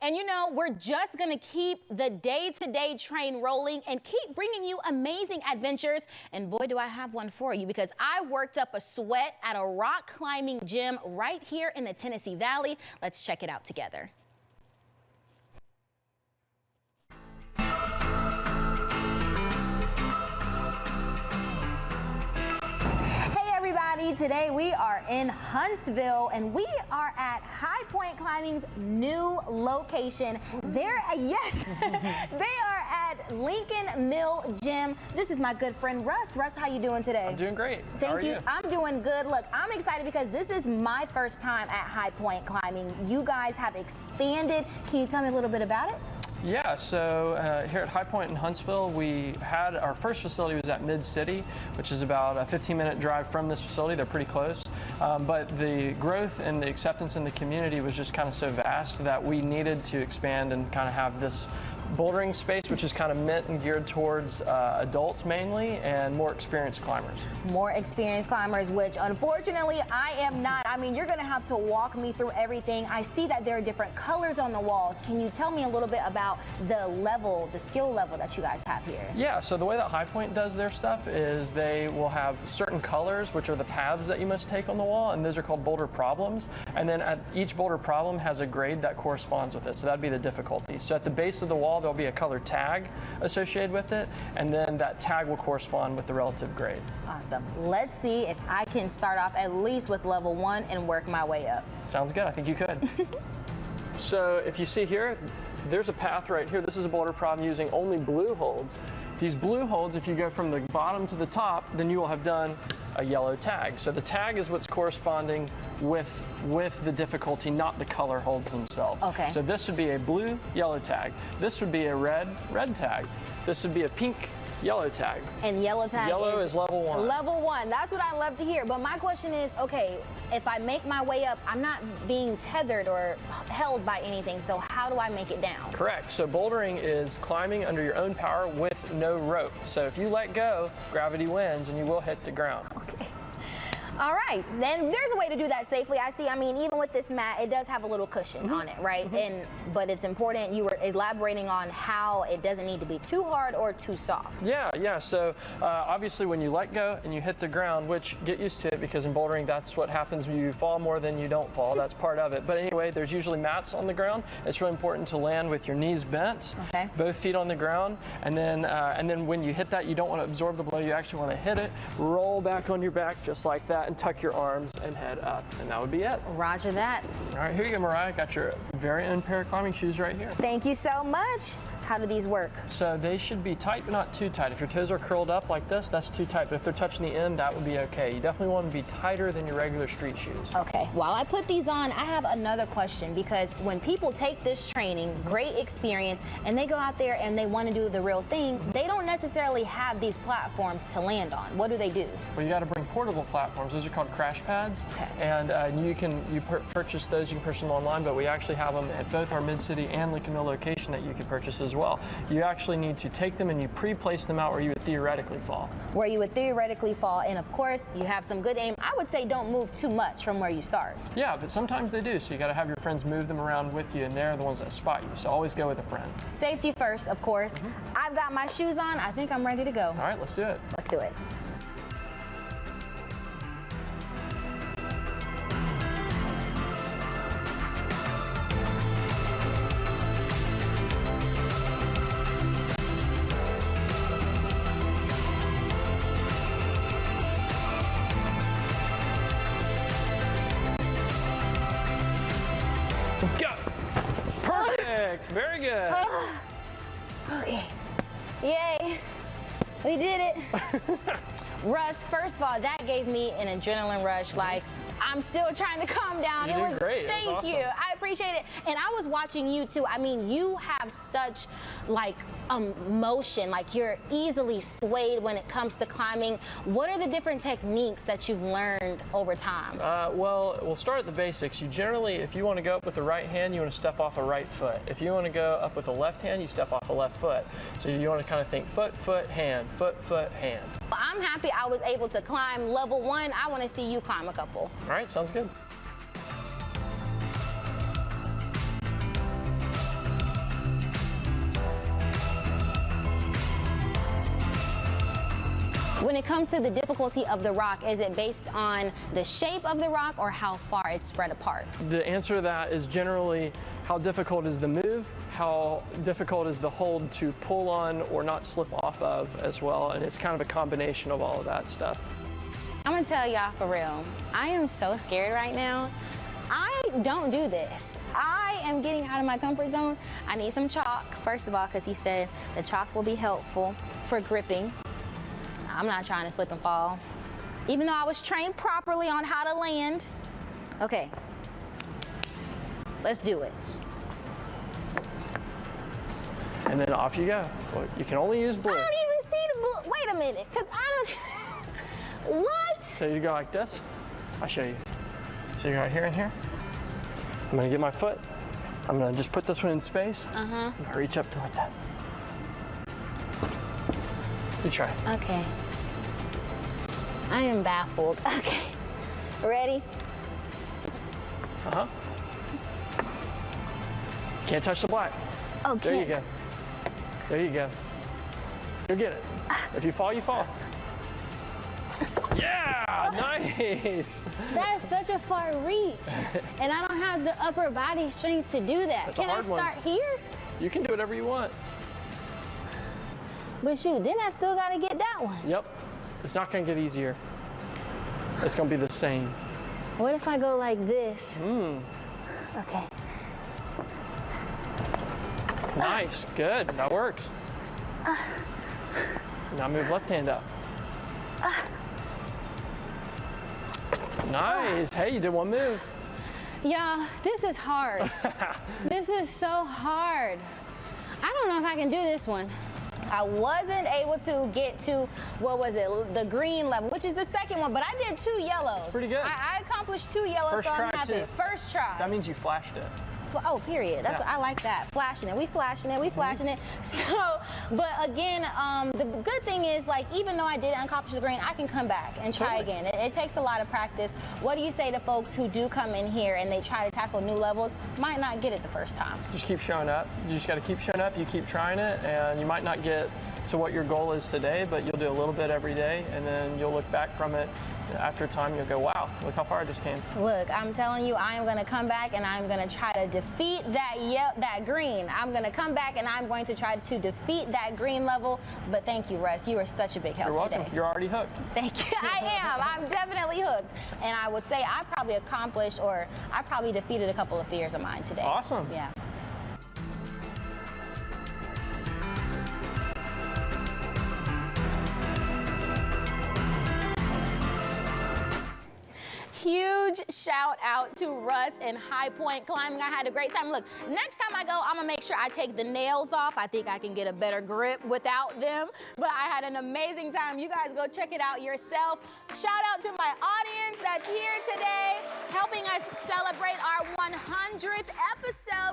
And you know, we're just gonna keep the day-to-day train rolling and keep bringing you amazing adventures. And boy, do I have one for you, because I worked up a sweat at a rock climbing gym right here in the Tennessee Valley. Let's check it out together. Today we are in Huntsville and we are at High Point Climbing's new location. Yes, they are at Lincoln Mill Gym. This is my good friend Russ. Russ, how you doing today? I'm doing great. Thank you. I'm doing good. Look, I'm excited because this is my first time at High Point Climbing. You guys have expanded. Can you tell me a little bit about it? Yeah, so here at High Point in Huntsville, we had our first facility was at Mid-City, which is about a 15-minute drive from this facility. They're pretty close. But the growth and the acceptance in the community was just kind of so vast that we needed to expand and kind of have this bouldering space, which is kind of meant and geared towards adults mainly and more experienced climbers. More experienced climbers, which unfortunately I am not. I mean, you're going to have to walk me through everything. I see that there are different colors on the walls. Can you tell me a little bit about the level, the skill level that you guys have here? Yeah, so the way that High Point does their stuff is they will have certain colors, which are the paths that you must take on the wall, and those are called boulder problems. And then at each boulder problem has a grade that corresponds with it, so that'd be the difficulty. So at the base of the wall, there'll be a color tag associated with it, and then that tag will correspond with the relative grade. Awesome. Let's see if I can start off at least with level 1 and work my way up. Sounds good. I think you could. So if you see here, there's a path right here. This is a boulder problem using only blue holds. These blue holds, if you go from the bottom to the top, then you will have done a yellow tag. So the tag is what's corresponding with the difficulty, not the color holds themselves. Okay. So this would be a blue, yellow tag. This would be a red tag. This would be a pink, yellow tag. And yellow tag is level 1. Level 1. That's what I love to hear. But my question is, okay, if I make my way up, I'm not being tethered or held by anything. So how do I make it down? Correct. So bouldering is climbing under your own power with no rope. So if you let go, gravity wins and you will hit the ground. Okay. All right, then there's a way to do that safely. I see, I mean, even with this mat, it does have a little cushion on it, right? But it's important, you were elaborating on how it doesn't need to be too hard or too soft. Yeah, so obviously when you let go and you hit the ground, which get used to it because in bouldering, that's what happens when you fall more than you don't fall. That's part of it. But anyway, there's usually mats on the ground. It's really important to land with your knees bent, both feet on the ground, and then when you hit that, you don't want to absorb the blow. You actually want to hit it, roll back on your back just like that, and tuck your arms and head up, and that would be it. Roger that. All right, here you go, Mariah. Got your very own pair of climbing shoes right here. Thank you so much. How do these work? So they should be tight, but not too tight. If your toes are curled up like this, that's too tight. But if they're touching the end, that would be okay. You definitely want them to be tighter than your regular street shoes. Okay, while I put these on, I have another question, because when people take this training, great experience, and they go out there and they want to do the real thing, they don't necessarily have these platforms to land on. What do they do? Well, you got to bring portable platforms. Those are called crash pads. Okay. And you can purchase those. You can purchase them online, but we actually have them at both our Mid-City and Lincoln Mill location that you can purchase as well. You actually need to take them and you pre-place them out where you would theoretically fall. Where you would theoretically fall, and of course, you have some good aim. I would say don't move too much from where you start. Yeah, but sometimes they do, so you got to have your friends move them around with you, and they're the ones that spot you, so always go with a friend. Safety first, of course. I've got my shoes on. I think I'm ready to go. All right, let's do it. Let's do it. Perfect. Very good. Okay. Yay. We did it. Russ, first of all, that gave me an adrenaline rush. Like, I'm still trying to calm down. You did great. Thank you. I appreciate it. And I was watching you too. I mean, you have such like motion, like you're easily swayed when it comes to climbing. What are the different techniques that you've learned over time? Well, we'll start at the basics. You generally, if you want to go up with the right hand, you want to step off a right foot. If you want to go up with the left hand, you step off a left foot. So you want to kind of think foot, foot, hand, foot, foot, hand. Well, I'm happy I was able to climb level 1. I want to see you climb a couple. All right, sounds good. When it comes to the difficulty of the rock, is it based on the shape of the rock or how far it's spread apart? The answer to that is generally how difficult is the move, how difficult is the hold to pull on or not slip off of as well, and it's kind of a combination of all of that stuff. I'm gonna tell y'all for real, I am so scared right now. I don't do this. I am getting out of my comfort zone. I need some chalk, first of all, because he said the chalk will be helpful for gripping. I'm not trying to slip and fall, even though I was trained properly on how to land. Okay, let's do it. And then off you go. Well, you can only use blue. I don't even see the blue. Wait a minute, because I don't. What? So you go like this. I'll show you. So you're right here and here. I'm gonna get my foot. I'm gonna just put this one in space. Uh-huh. I'm gonna reach up to like that. You try. Okay. I am baffled. Okay. Ready? Uh-huh. Can't touch the black. Okay. There you go. There you go. You'll get it. If you fall, you fall. Yeah, nice. That's such a far reach. And I don't have the upper body strength to do that. That's a Can I hard one. start here? You can do whatever you want. But shoot, then I still gotta get that one. Yep. It's not gonna get easier. It's gonna be the same. What if I go like this? Okay. Nice, good, that works. Now move left hand up. Nice, hey, you did one move. Y'all, this is hard. This is so hard. I don't know if I can do this one. I wasn't able to get to, what was it, the green level, which is the second one, but I did 2 yellows. That's pretty good. I accomplished 2 yellows, First so I'm try, happy. too. First try. That means you flashed it. Oh, period. That's Yeah. what I like that. Flashing it. We flashing it. We flashing it. So, but again, the good thing is, like, even though I didn't accomplish the green, I can come back and try Totally. again. It takes a lot of practice. What do you say to folks who do come in here and they try to tackle new levels, might not get it the first time? Just keep showing up. You just gotta keep showing up, you keep trying it, and you might not get to what your goal is today, but you'll do a little bit every day, and then you'll look back from it after time, you'll go, wow, look how far I just came. Look, I'm telling you, I am going to come back and I'm going to try to defeat that green. I'm going to come back and I'm going to try to defeat that green level. But thank you, Russ. You were such a big help You're welcome. today. You're already hooked. Thank you. I am. I'm definitely hooked. And I would say I probably accomplished, or I probably defeated a couple of fears of mine today. Awesome. Yeah. Huge shout out to Russ and High Point Climbing. I had a great time. Look, next time I go, I'm gonna make sure I take the nails off. I think I can get a better grip without them. But I had an amazing time. You guys go check it out yourself. Shout out to my audience that's here today, helping us celebrate our 100th episode.